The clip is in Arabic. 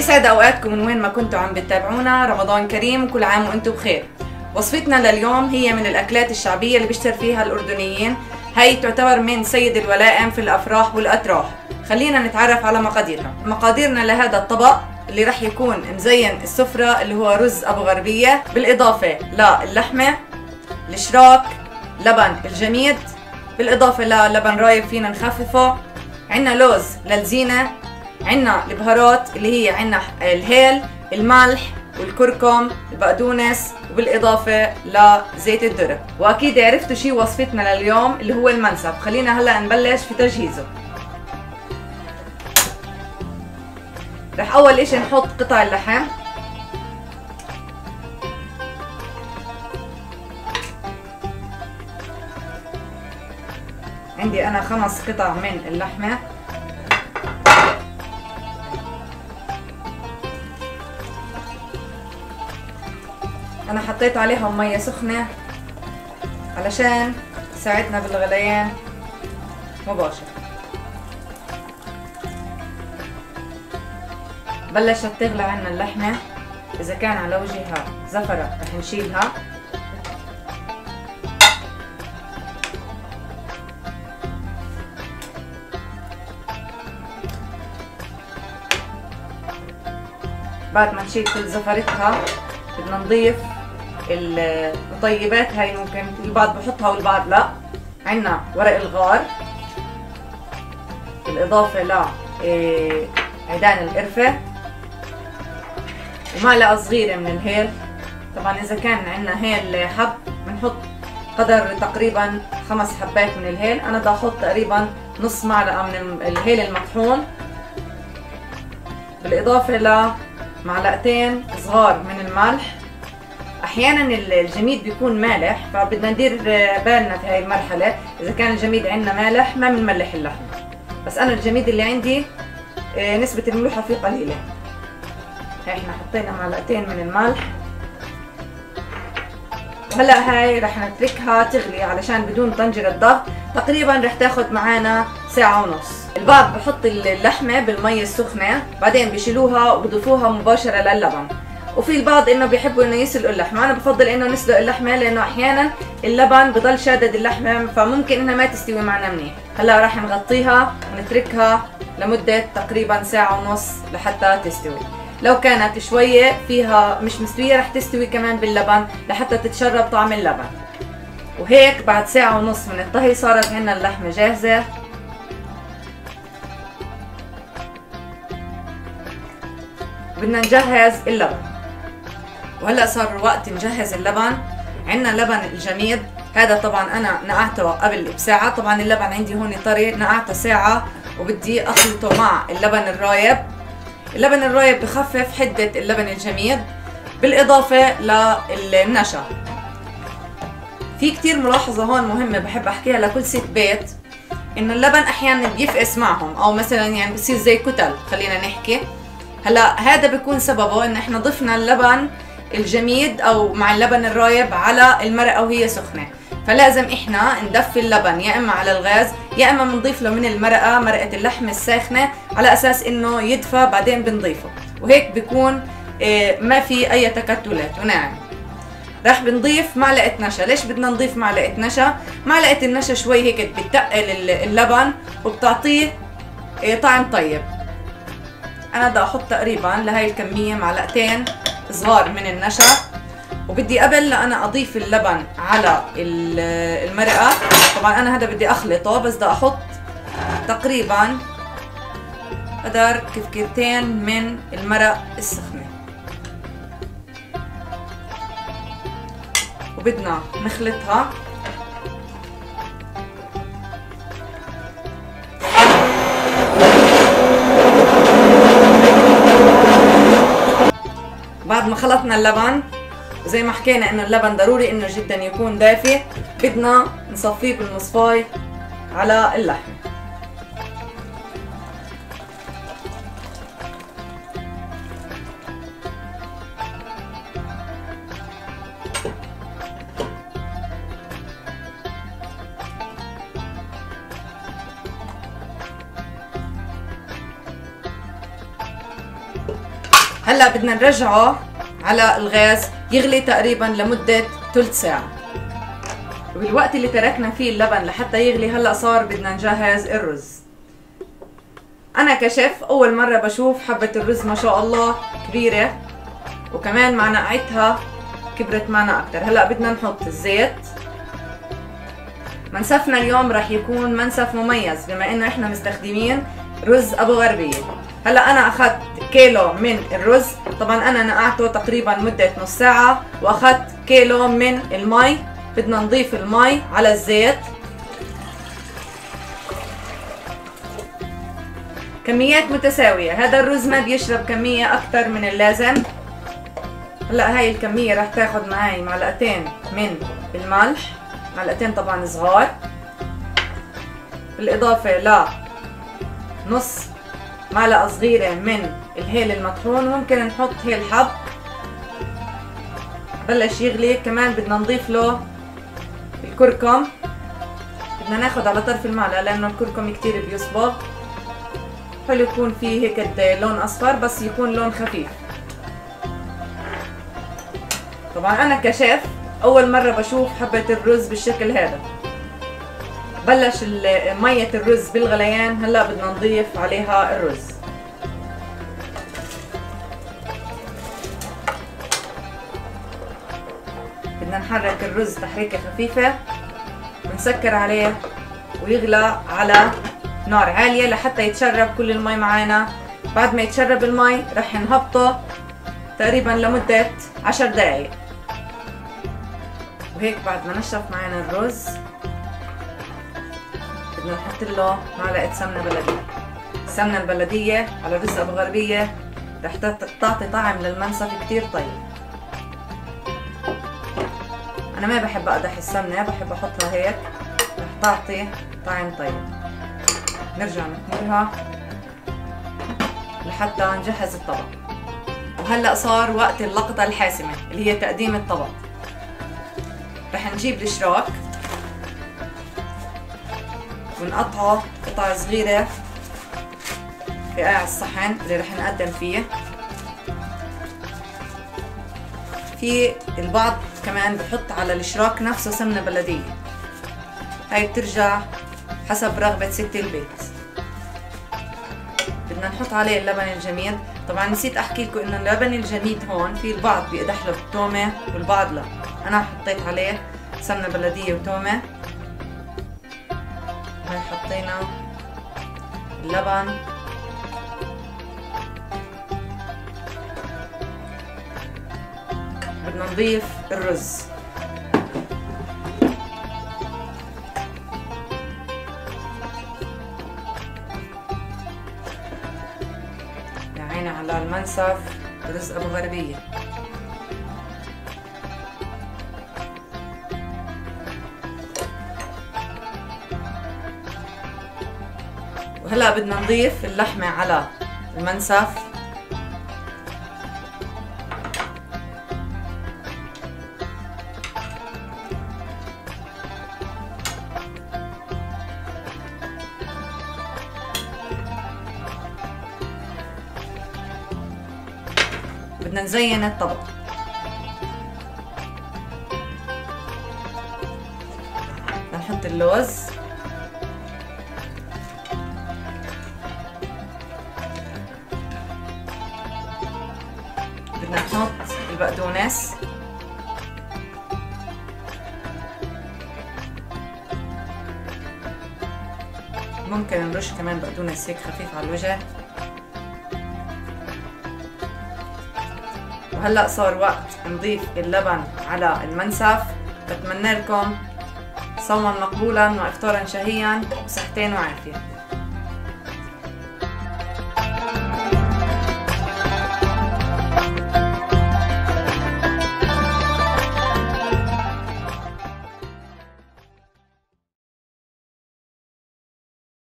يسعد اوقاتكم من وين ما كنتوا عم بتتابعونا. رمضان كريم وكل عام وانتم بخير. وصفتنا لليوم هي من الاكلات الشعبيه اللي بيشتهر فيها الاردنيين. هي تعتبر من سيد الولائم في الافراح والاتراح. خلينا نتعرف على مقاديرها. مقاديرنا لهذا الطبق اللي رح يكون مزين السفرة اللي هو رز ابو غربيه، بالاضافه للحمه، الشراك، لبن الجميد، بالاضافه للبن رايب فينا نخففه، عنا لوز للزينه، عنا البهارات اللي هي عنا الهيل، الملح والكركم، البقدونس، وبالاضافه لزيت الذره. واكيد عرفتوا شي وصفتنا لليوم اللي هو المنسف. خلينا هلا نبلش في تجهيزه. رح اول اشي نحط قطع اللحم. عندي انا 5 قطع من اللحمه. انا حطيت عليهم ميه سخنه علشان تساعدنا بالغليان مباشر. بلشت تغلى عنا اللحمه. اذا كان على وجهها زفره رح نشيلها. بعد ما نشيل كل زفرتها بدنا نضيف المطيبات. هاي ممكن البعض بحطها والبعض لا. عنا ورق الغار، بالاضافه ل عيدان القرفه، ومعلقه صغيره من الهيل. طبعا اذا كان عنا هيل حب بنحط قدر تقريبا 5 حبات من الهيل. انا بدي احط تقريبا نص معلقه من الهيل المطحون، بالاضافه لمعلقتين صغار من الملح. احيانا الجميد بيكون مالح، فبدنا ندير بالنا في هاي المرحله. اذا كان الجميد عندنا مالح ما بنملح اللحم، بس انا الجميد اللي عندي نسبه الملوحه فيه قليله. هاي احنا حطينا معلقتين من الملح. وهلا هاي رح نتركها تغلي علشان بدون طنجره ضغط. تقريبا رح تاخد معنا ساعه ونص. البعض بحط اللحمه بالمي السخنه بعدين بيشيلوها وبضيفوها مباشره للبن. وفي البعض انه بيحبوا انه يسلقوا اللحمه. انا بفضل انه نسلق اللحمه لانه احيانا اللبن بضل شادد اللحمه، فممكن انها ما تستوي معنا منيح. هلا راح نغطيها ونتركها لمده تقريبا ساعه ونص لحتى تستوي. لو كانت شويه فيها مش مستويه رح تستوي كمان باللبن لحتى تتشرب طعم اللبن. وهيك بعد ساعه ونص من الطهي صارت عندنا اللحمه جاهزه. بدنا نجهز اللبن. وهلا صار وقت نجهز اللبن. عندنا اللبن الجميد، هذا طبعا انا نقعته قبل بساعه. طبعا اللبن عندي هون طري، نقعته ساعه وبدي اخلطه مع اللبن الرايب. اللبن الرايب بخفف حده اللبن الجميد، بالاضافه للنشا. في كتير ملاحظه هون مهمه بحب احكيها لكل ست بيت، انه اللبن احيانا بيفقس معهم، او مثلا يعني بصير زي كتل. خلينا نحكي هلا هذا بيكون سببه ان احنا ضفنا اللبن الجميد او مع اللبن الرايب على المرقه وهي سخنه. فلازم احنا ندفي اللبن يا اما على الغاز يا اما بنضيف له من المرقه، مرقه اللحم الساخنه، على اساس انه يدفى بعدين بنضيفه. وهيك بيكون ما في اي تكتلات وناعم. راح بنضيف معلقه نشا. ليش بدنا نضيف معلقه نشا؟ معلقه النشا شوي هيك بتقل اللبن وبتعطيه طعم طيب. انا بدي احط تقريبا لهي الكميه معلقتين صغار من النشا. وبدي قبل لا اضيف اللبن على المرقه، طبعا انا هذا بدي اخلطه، بس بدي احط تقريبا قدر كفكرتين من المرق السخنه. وبدنا نخلطها. بعد ما خلطنا اللبن، زي ما حكينا انه اللبن ضروري انه جدا يكون دافي، بدنا نصفيه بالمصفاي على اللحم. وهلا بدنا نرجعه على الغاز يغلي تقريبا لمدة ثلث ساعة. وبالوقت اللي تركنا فيه اللبن لحتى يغلي هلا صار بدنا نجهز الرز. انا كشيف اول مرة بشوف حبة الرز ما شاء الله كبيرة، وكمان مع نقعتها كبرت معنا اكتر. هلا بدنا نحط الزيت. منسفنا اليوم رح يكون منسف مميز بما انه احنا مستخدمين رز ابو غربية. هلا انا اخذت كيلو من الرز، طبعا انا نقعته تقريبا مدة نص ساعة، واخذت كيلو من المي. بدنا نضيف المي على الزيت كميات متساوية. هذا الرز ما بيشرب كمية اكتر من اللازم. هلا هاي الكمية رح تاخد معي معلقتين من الملح، معلقتين طبعا صغار، بالاضافة ل نص معلقة صغيرة من الهيل المطحون، وممكن نحط هيل حب. بلش يغلي. كمان بدنا نضيف له الكركم، بدنا ناخد على طرف المعلقة لانه الكركم كتير بيصبغ. حلو يكون فيه هيك لون اصفر بس يكون لون خفيف. طبعا انا كشيف اول مرة بشوف حبة الرز بالشكل هذا. بلش مية الرز بالغليان. هلا بدنا نضيف عليها الرز. بدنا نحرك الرز تحريكة خفيفة ونسكر عليه ويغلى على نار عالية لحتى يتشرب كل المي معانا. بعد ما يتشرب المي رح نهبطه تقريبا لمدة 10 دقايق. وهيك بعد ما نشف معانا الرز بدنا نحط له معلقة سمنة بلدية. السمنة البلدية على رز ابو غربية رح تعطي طعم للمنسف كتير طيب. انا ما بحب اقدح السمنة، بحب احطها هيك رح تعطي طعم طيب. نرجع نكملها لحتى نجهز الطبق. وهلا صار وقت اللقطة الحاسمة اللي هي تقديم الطبق. رح نجيب الشراك ونقطعه قطع صغيرة في قاع الصحن اللي رح نقدم فيه. في البعض كمان بحط على الشراك نفسه سمنة بلدية، هاي بترجع حسب رغبة ست البيت. بدنا نحط عليه اللبن الجميد. طبعا نسيت احكي لكم انه اللبن الجميد هون في البعض بيقدح له بالتومة والبعض لا. انا حطيت عليه سمنة بلدية وتومة. هاي حطينا اللبن. بدنا نضيف الرز. يا عيني على المنسف رز ابو غربية. وهلا بدنا نضيف اللحمة على المنسف. بدنا نزين الطبق. بدنا نحط اللوز، بدنا نحط البقدونس، ممكن نرش كمان بقدونس هيك خفيف على الوجه. وهلا صار وقت نضيف اللبن على المنسف. بتمنى لكم صوما مقبولا وافطارا شهيا وصحتين وعافيه.